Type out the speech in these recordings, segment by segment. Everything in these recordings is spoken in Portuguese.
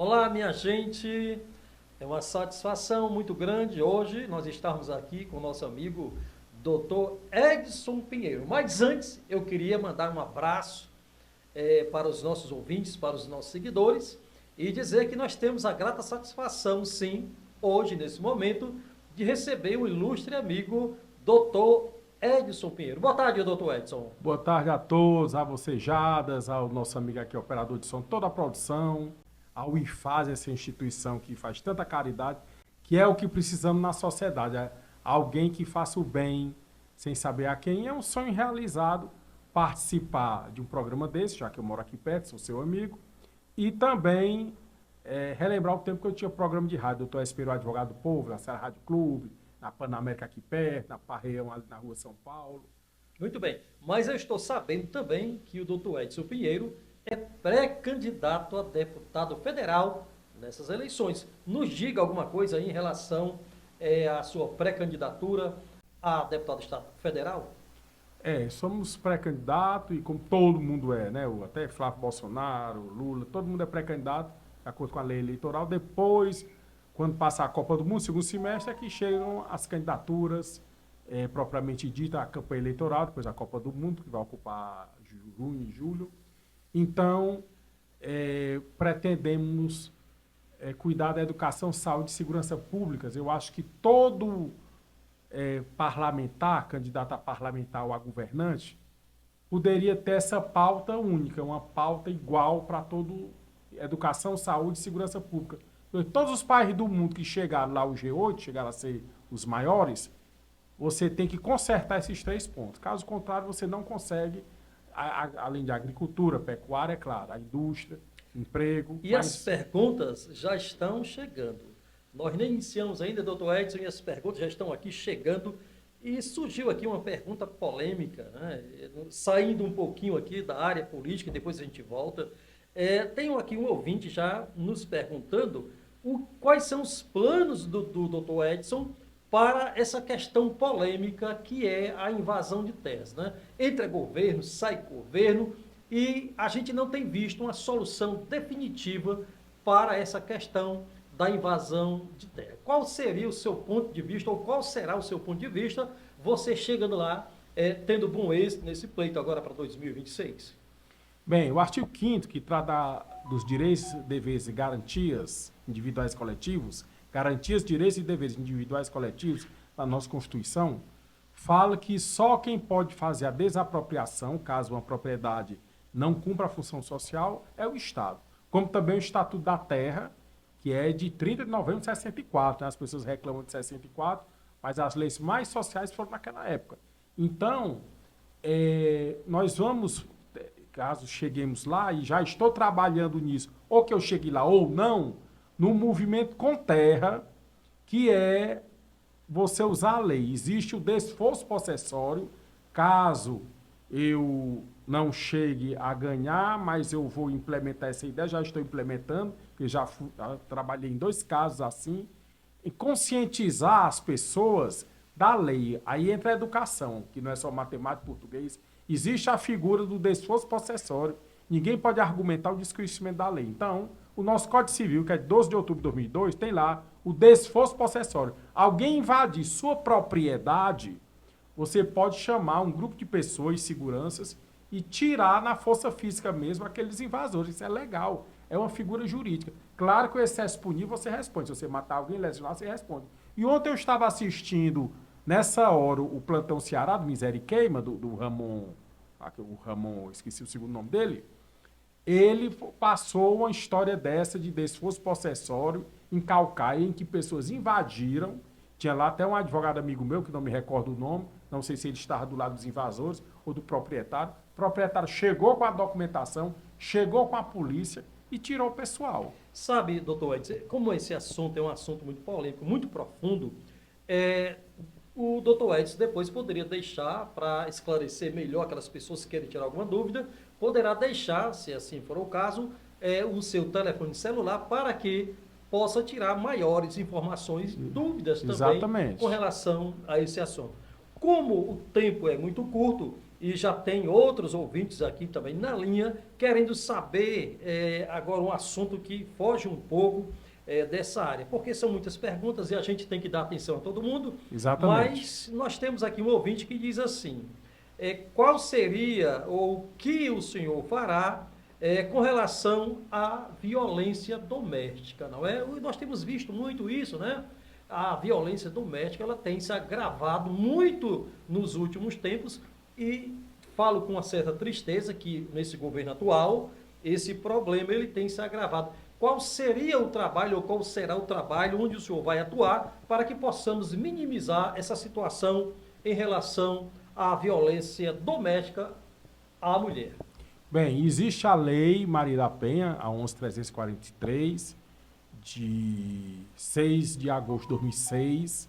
Olá, minha gente. É uma satisfação muito grande hoje nós estarmos aqui com o nosso amigo Dr. Edson Pinheiro. Mas antes, eu queria mandar um abraço para os nossos ouvintes, para os nossos seguidores e dizer que nós temos a grata satisfação, sim, hoje, nesse momento, de receber o ilustre amigo Dr. Edson Pinheiro. Boa tarde, Dr. Edson. Boa tarde a todos, a vocês, Jadas, ao nosso amigo aqui, operador de som, toda a produção, ao IFAS, essa instituição que faz tanta caridade, que é o que precisamos na sociedade. É alguém que faça o bem sem saber a quem. É um sonho realizado participar de um programa desse, já que eu moro aqui perto, sou seu amigo, e também relembrar o tempo que eu tinha programa de rádio, doutor Espero, advogado do povo, na Serra Rádio Clube, na Panamérica aqui perto, na Parreião, ali na rua São Paulo. Muito bem, mas eu estou sabendo também que o Dr. Edson Pinheiro é pré-candidato a deputado federal nessas eleições. Nos diga alguma coisa aí em relação à sua pré-candidatura a deputado federal? Somos pré-candidato e como todo mundo né? Até Flávio Bolsonaro, Lula, todo mundo é pré-candidato, de acordo com a lei eleitoral. Depois, quando passa a Copa do Mundo, segundo semestre, é que chegam as candidaturas propriamente dita, a campanha eleitoral, depois a Copa do Mundo, que vai ocupar junho e julho. Então, pretendemos cuidar da educação, saúde e segurança públicas. Eu acho que todo parlamentar, candidato a parlamentar ou a governante, poderia ter essa pauta única, uma pauta igual para todo educação, saúde e segurança pública. Então, todos os países do mundo que chegaram lá, o G8, chegaram a ser os maiores, você tem que consertar esses 3 pontos. Caso contrário, você não consegue, além de agricultura, pecuária, é claro, a indústria, emprego. E as perguntas já estão chegando. Nós nem iniciamos ainda, doutor Edson, e as perguntas já estão aqui chegando. E surgiu aqui uma pergunta polêmica, né? Saindo um pouquinho aqui da área política, depois a gente volta. Tenho aqui um ouvinte já nos perguntando quais são os planos do doutor Edson para essa questão polêmica que é a invasão de terras, né? Entra governo, sai governo, e a gente não tem visto uma solução definitiva para essa questão da invasão de terra. Qual seria o seu ponto de vista, ou qual será o seu ponto de vista, você chegando lá, tendo bom êxito nesse pleito agora para 2026? Bem, o artigo 5º, que trata dos direitos, deveres e garantias individuais e coletivos, garantias, direitos e deveres individuais e coletivos da nossa Constituição, fala que só quem pode fazer a desapropriação, caso uma propriedade não cumpra a função social, é o Estado. Como também o Estatuto da Terra, que é de 30 de novembro de 64. Né? As pessoas reclamam de 64, mas as leis mais sociais foram naquela época. Então, nós vamos, caso cheguemos lá, e já estou trabalhando nisso, ou que eu chegue lá ou não, no movimento com terra, que é você usar a lei. Existe o desforço possessório, caso eu não chegue a ganhar, mas eu vou implementar essa ideia, já estou implementando, porque já trabalhei em 2 casos assim, e conscientizar as pessoas da lei. Aí entra a educação, que não é só matemática e português, existe a figura do desforço possessório, ninguém pode argumentar o desconhecimento da lei. Então, o nosso Código Civil, que é de 12 de outubro de 2002, tem lá o desforço possessório. Alguém invadir sua propriedade, você pode chamar um grupo de pessoas e seguranças e tirar na força física mesmo aqueles invasores. Isso é legal, é uma figura jurídica. Claro que o excesso punível você responde. Se você matar alguém, lesionar, você responde. E ontem eu estava assistindo, nessa hora, o Plantão Ceará, do Miséria e Queima, do Ramon, o Ramon, esqueci o segundo nome dele. Ele passou uma história dessa de desforço possessório em Caucaia, em que pessoas invadiram. Tinha lá até um advogado amigo meu, que não me recordo o nome, não sei se ele estava do lado dos invasores ou do proprietário. O proprietário chegou com a documentação, chegou com a polícia e tirou o pessoal. Sabe, doutor Edson, como esse assunto é um assunto muito polêmico, muito profundo, o doutor Edson depois poderia deixar, para esclarecer melhor aquelas pessoas que querem tirar alguma dúvida, poderá deixar, se assim for o caso, o seu telefone celular para que possa tirar maiores informações, dúvidas também. Exatamente. Com relação a esse assunto. Como o tempo é muito curto, e já tem outros ouvintes aqui também na linha, querendo saber agora um assunto que foge um pouco dessa área, porque são muitas perguntas e a gente tem que dar atenção a todo mundo. Exatamente. Mas nós temos aqui um ouvinte que diz assim, qual seria ou o que o senhor fará com relação à violência doméstica, não é? Nós temos visto muito isso, né? A violência doméstica, ela tem se agravado muito nos últimos tempos e falo com uma certa tristeza que nesse governo atual, esse problema ele tem se agravado. Qual seria o trabalho ou qual será o trabalho onde o senhor vai atuar para que possamos minimizar essa situação em relação à violência doméstica à mulher? Bem, existe a lei Maria da Penha, a 11.343, de 6 de agosto de 2006,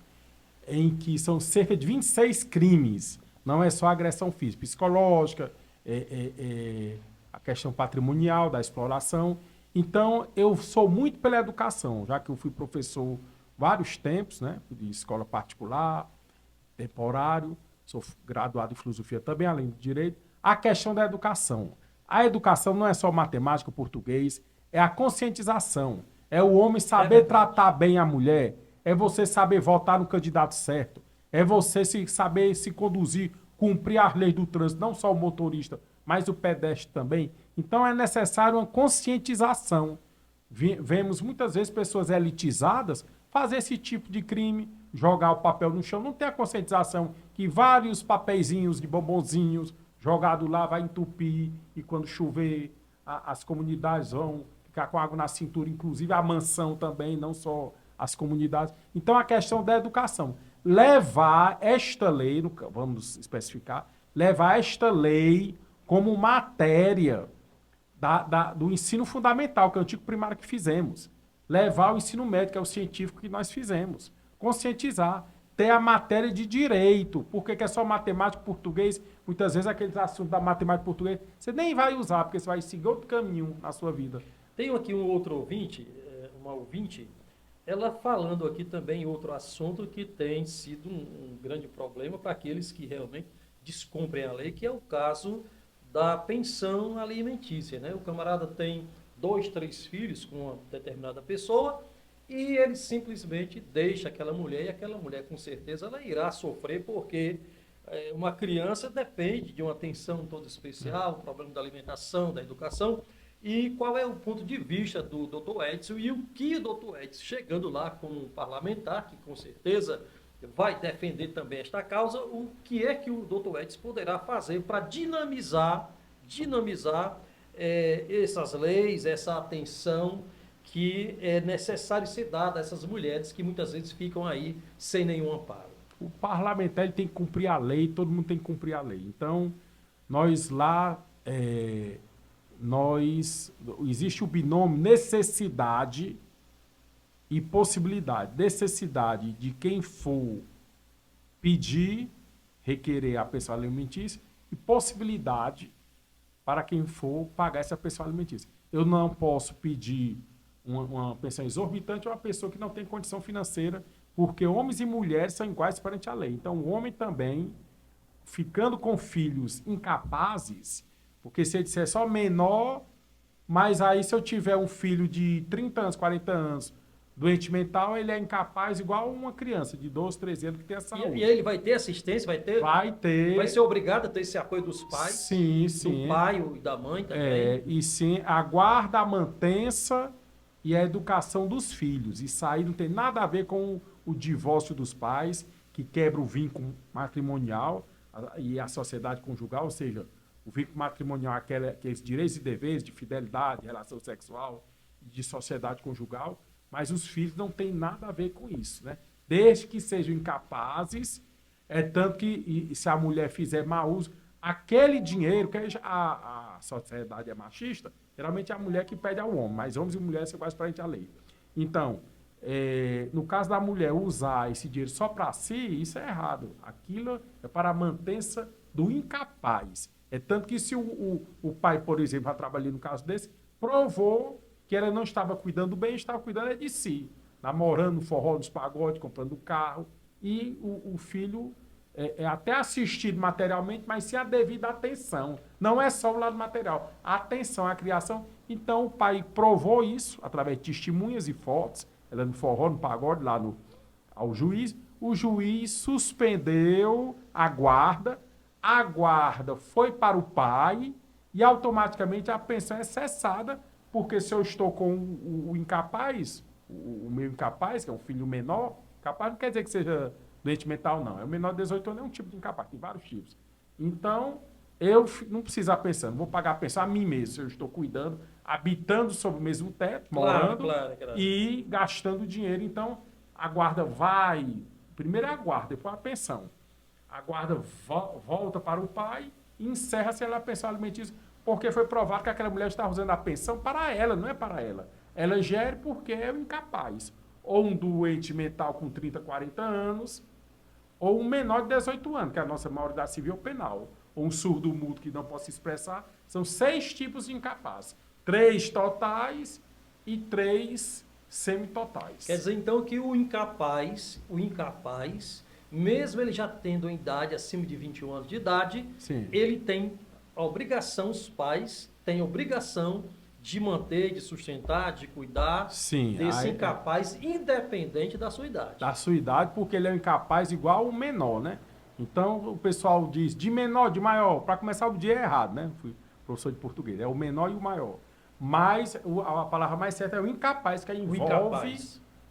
em que são cerca de 26 crimes. Não é só agressão física, psicológica, a questão patrimonial da exploração. Então, eu sou muito pela educação, já que eu fui professor vários tempos, né, de escola particular, temporário, sou graduado em filosofia também, além do direito. A questão da educação. A educação não é só matemática, português, é a conscientização. É o homem saber tratar bem a mulher, é você saber votar no candidato certo, é você saber se conduzir, cumprir as leis do trânsito, não só o motorista, mas o pedestre também. Então é necessário uma conscientização. Vemos muitas vezes pessoas elitizadas fazer esse tipo de crime, jogar o papel no chão, não tem a conscientização que vários papeizinhos de bombonzinhos jogados lá vai entupir e quando chover as comunidades vão ficar com água na cintura, inclusive a mansão também, não só as comunidades. Então a questão da educação. Levar esta lei, vamos especificar, levar esta lei como matéria do ensino fundamental, que é o antigo primário que fizemos. Levar o ensino médio, que é o científico que nós fizemos. Conscientizar. Ter a matéria de direito. Por que é só matemática e português? Muitas vezes aqueles assuntos da matemática e português você nem vai usar, porque você vai seguir outro caminho na sua vida. Tenho aqui um outro ouvinte, uma ouvinte, ela falando aqui também outro assunto que tem sido um grande problema para aqueles que realmente descumprem a lei, que é o caso da pensão alimentícia, né? O camarada tem 2, 3 filhos com uma determinada pessoa e ele simplesmente deixa aquela mulher e aquela mulher com certeza ela irá sofrer porque uma criança depende de uma atenção toda especial, um problema da alimentação, da educação. E qual é o ponto de vista do Dr. Edson e o que o Dr. Edson, chegando lá como um parlamentar, que com certeza vai defender também esta causa, o que é que o Dr. Edson poderá fazer para dinamizar essas leis, essa atenção que é necessário ser dada a essas mulheres que muitas vezes ficam aí sem nenhum amparo. O parlamentar ele tem que cumprir a lei, todo mundo tem que cumprir a lei. Então, nós lá... existe o binômio necessidade e possibilidade. Necessidade de quem for pedir, requerer a pensão alimentícia e possibilidade para quem for pagar essa pensão alimentícia. Eu não posso pedir uma pensão exorbitante a uma pessoa que não tem condição financeira, porque homens e mulheres são iguais perante a lei. Então, o homem também, ficando com filhos incapazes, porque se ele disser só menor, mas aí se eu tiver um filho de 30 anos, 40 anos, doente mental, ele é incapaz igual uma criança de 12, 13 anos que tem a saúde. E ele vai ter assistência, vai ter. Vai ser obrigado a ter esse apoio dos pais? Sim. Do pai e da mãe também? E sim, a guarda, a mantença e a educação dos filhos. Isso aí não tem nada a ver com o divórcio dos pais, que quebra o vínculo matrimonial e a sociedade conjugal, ou seja, o vínculo matrimonial, aqueles direitos e deveres de fidelidade, de relação sexual, de sociedade conjugal, mas os filhos não têm nada a ver com isso, né? Desde que sejam incapazes, tanto que se a mulher fizer mau uso, aquele dinheiro, que a sociedade é machista, geralmente é a mulher que pede ao homem, mas homens e mulheres são iguais perante a lei. Então, no caso da mulher usar esse dinheiro só para si, isso é errado. Aquilo é para a mantença do incapaz. Tanto que se o pai, por exemplo, já trabalhando no caso desse, provou que ela não estava cuidando bem, estava cuidando de si. Namorando, forró nos pagodes, comprando carro. E o filho é até assistido materialmente, mas sem a devida atenção. Não é só o lado material, a atenção, a criação. Então o pai provou isso através de testemunhas e fotos, ela no forró, no pagode, lá ao juiz. O juiz suspendeu a guarda foi para o pai e automaticamente a pensão é cessada, porque se eu estou com o incapaz, o meu incapaz, que é um filho menor, capaz não quer dizer que seja doente mental, não. É o menor de 18 anos, é um tipo de incapaz, tem vários tipos. Então, eu não preciso pensando, vou pagar a pensão a mim mesmo, se eu estou cuidando, habitando sob o mesmo teto, morando e gastando dinheiro. Então, a guarda vai, primeiro é a guarda, depois a pensão. A guarda volta para o pai e encerra-se a pensão alimentícia, porque foi provado que aquela mulher estava usando a pensão para ela, não é para ela. Ela gere porque é um incapaz. Ou um doente mental com 30, 40 anos, ou um menor de 18 anos, que é a nossa maioridade civil penal. Ou um surdo mudo que não pode se expressar. São 6 tipos de incapazes. 3 totais e 3 semitotais. Quer dizer, então, que o incapaz, mesmo ele já tendo uma idade acima de 21 anos de idade, Sim. ele tem a obrigação, os pais têm a obrigação de manter, de sustentar, de cuidar desse incapaz, independente da sua idade. Da sua idade, porque ele é um incapaz igual o menor, né? Então, o pessoal diz de menor, de maior. Para começar, o dia é errado, né? Fui professor de português. É o menor e o maior. Mas a palavra mais certa é o incapaz, que envolve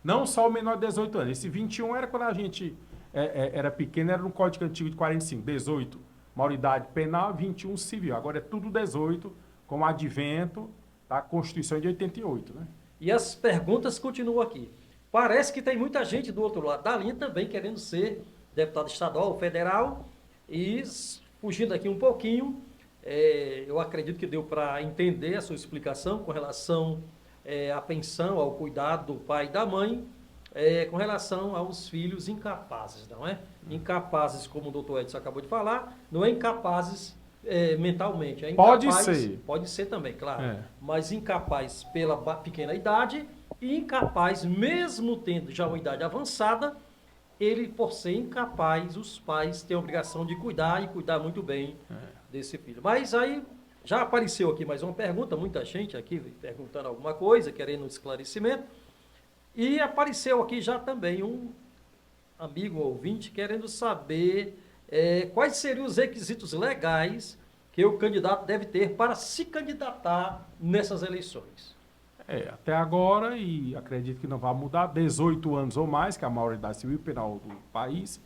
não só o menor de 18 anos. Esse 21 era quando a gente era pequeno, era no Código Antigo de 45. 18, maioridade penal, 21 civil. Agora é tudo 18, com o advento da Constituição de 88, né? E as perguntas continuam aqui. Parece que tem muita gente do outro lado da linha também querendo ser deputado estadual ou federal. E fugindo aqui um pouquinho, eu acredito que deu para entender a sua explicação com relação à pensão, ao cuidado do pai e da mãe, com relação aos filhos incapazes, não é? Incapazes, como o doutor Edson acabou de falar, não é incapazes mentalmente. É incapaz, pode ser. Pode ser também, claro. Mas incapaz pela pequena idade e incapaz, mesmo tendo já uma idade avançada, ele, por ser incapaz, os pais têm a obrigação de cuidar e cuidar muito bem desse filho. Mas aí já apareceu aqui mais uma pergunta, muita gente aqui perguntando alguma coisa, querendo um esclarecimento. E apareceu aqui já também um amigo ouvinte querendo saber quais seriam os requisitos legais que o candidato deve ter para se candidatar nessas eleições. Até agora, e acredito que não vai mudar, 18 anos ou mais, que é a maioridade civil penal do país,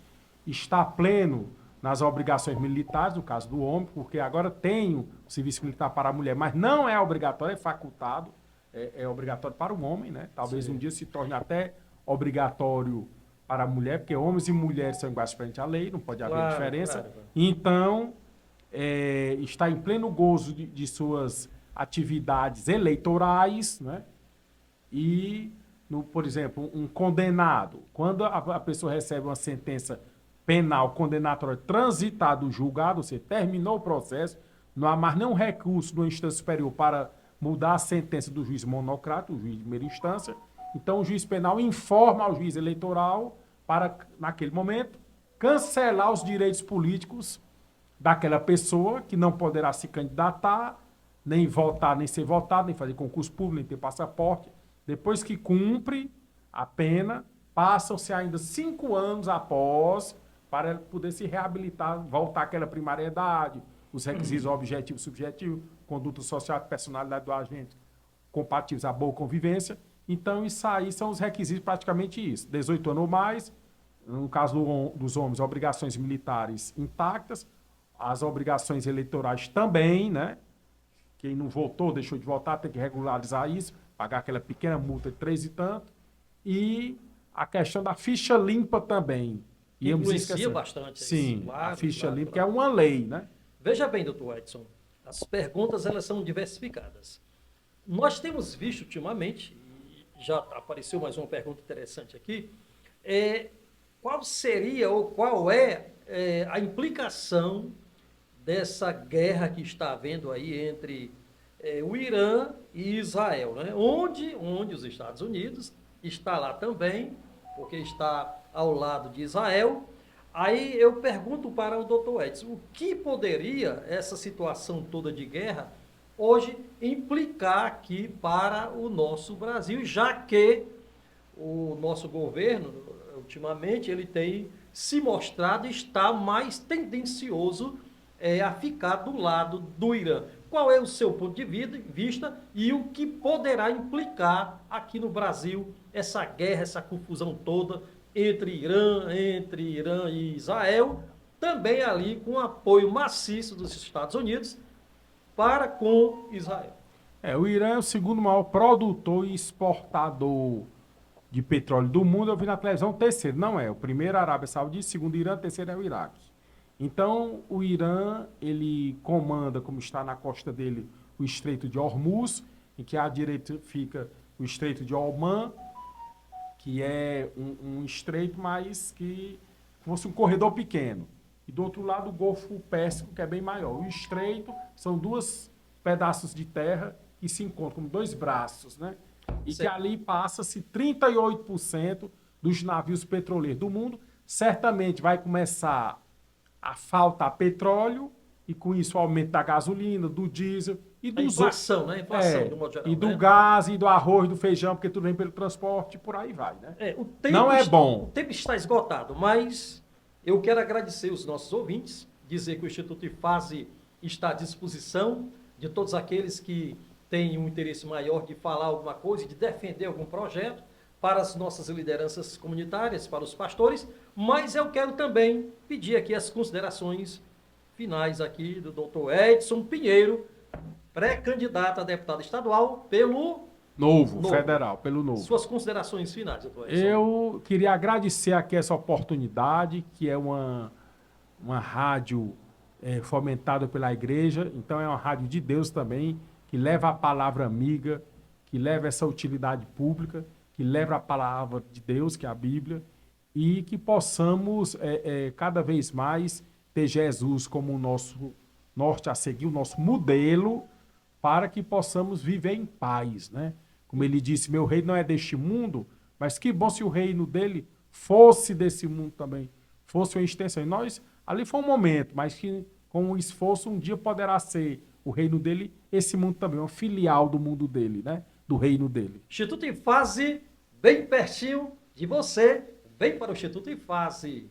está pleno nas obrigações militares, no caso do homem, porque agora tem o serviço militar para a mulher, mas não é obrigatório, é facultado, é obrigatório para o homem, né? Talvez um dia se torne até obrigatório para a mulher, porque homens e mulheres são iguais perante à lei, não pode haver diferença. Claro. Então, está em pleno gozo de suas atividades eleitorais, né? E, por exemplo, um condenado, quando a pessoa recebe uma sentença penal condenatória transitada do julgado, ou seja, terminou o processo, não há mais nenhum recurso de uma instância superior para mudar a sentença do juiz monocrático, o juiz de primeira instância. Então, o juiz penal informa ao juiz eleitoral para, naquele momento, cancelar os direitos políticos daquela pessoa que não poderá se candidatar, nem votar, nem ser votado, nem fazer concurso público, nem ter passaporte. Depois que cumpre a pena, passam-se ainda 5 anos após para poder se reabilitar, voltar àquela primariedade, os requisitos objetivos e subjetivos, conduta social e personalidade do agente compatíveis à boa convivência. Então, isso aí são os requisitos, praticamente isso. 18 anos ou mais, no caso dos homens, obrigações militares intactas, as obrigações eleitorais também, né? Quem não votou, deixou de votar, tem que regularizar isso, pagar aquela pequena multa de 3 e tanto. E a questão da ficha limpa também. Influencia bastante. Sim, isso. Claro, a ficha limpa, que é uma lei, né? Veja bem, doutor Edson, as perguntas elas são diversificadas. Nós temos visto ultimamente, e já apareceu mais uma pergunta interessante aqui, qual seria ou qual é a implicação dessa guerra que está havendo aí entre o Irã e Israel, né? Onde os Estados Unidos está lá também, porque está ao lado de Israel, Aí eu pergunto para o doutor Edson, o que poderia essa situação toda de guerra hoje implicar aqui para o nosso Brasil, já que o nosso governo, ultimamente, ele tem se mostrado estar mais tendencioso a ficar do lado do Irã. Qual é o seu ponto de vista e o que poderá implicar aqui no Brasil essa guerra, essa confusão toda entre Irã e Israel, também ali com apoio maciço dos Estados Unidos para com Israel? O Irã é o segundo maior produtor e exportador de petróleo do mundo. Eu vi na televisão o terceiro, não é. O primeiro é a Arábia Saudita, segundo Irã, terceiro é o Iraque. Então, o Irã, ele comanda, como está na costa dele, o Estreito de Hormuz, em que à direita fica o Estreito de Omã, que é um estreito, mas que fosse um corredor pequeno. E do outro lado, o Golfo Pérsico, que é bem maior. O estreito são dois pedaços de terra que se encontram como dois braços, né? E certo. Que ali passa-se 38% dos navios petroleiros do mundo. Certamente vai começar a faltar petróleo e com isso o aumento da gasolina, do diesel e do inflação, né? Inflação, do modo geral, e do né? gás, e do arroz, do feijão, porque tudo vem pelo transporte e por aí vai, né? O tempo não é bom. O tempo está esgotado, mas eu quero agradecer os nossos ouvintes, dizer que o Instituto IFASE está à disposição de todos aqueles que têm um interesse maior de falar alguma coisa, de defender algum projeto, para as nossas lideranças comunitárias, para os pastores, mas eu quero também pedir aqui as considerações finais aqui do doutor Edson Pinheiro, pré-candidato a deputado estadual pelo Novo, federal, pelo Novo. Suas considerações finais, doutor Edson. Eu queria agradecer aqui essa oportunidade, que é uma rádio fomentada pela igreja, então é uma rádio de Deus também, que leva a palavra amiga, que leva essa utilidade pública, que leva a palavra de Deus, que é a Bíblia, e que possamos cada vez mais ter Jesus como o nosso norte a seguir, o nosso modelo, para que possamos viver em paz, né? Como ele disse, meu reino não é deste mundo, mas que bom se o reino dele fosse desse mundo também, fosse uma extensão. E nós, ali foi um momento, mas que com o esforço um dia poderá ser o reino dele, esse mundo também, uma filial do mundo dele, né? Do reino dele. Instituto IFASE, bem pertinho de você, vem para o Instituto IFASE.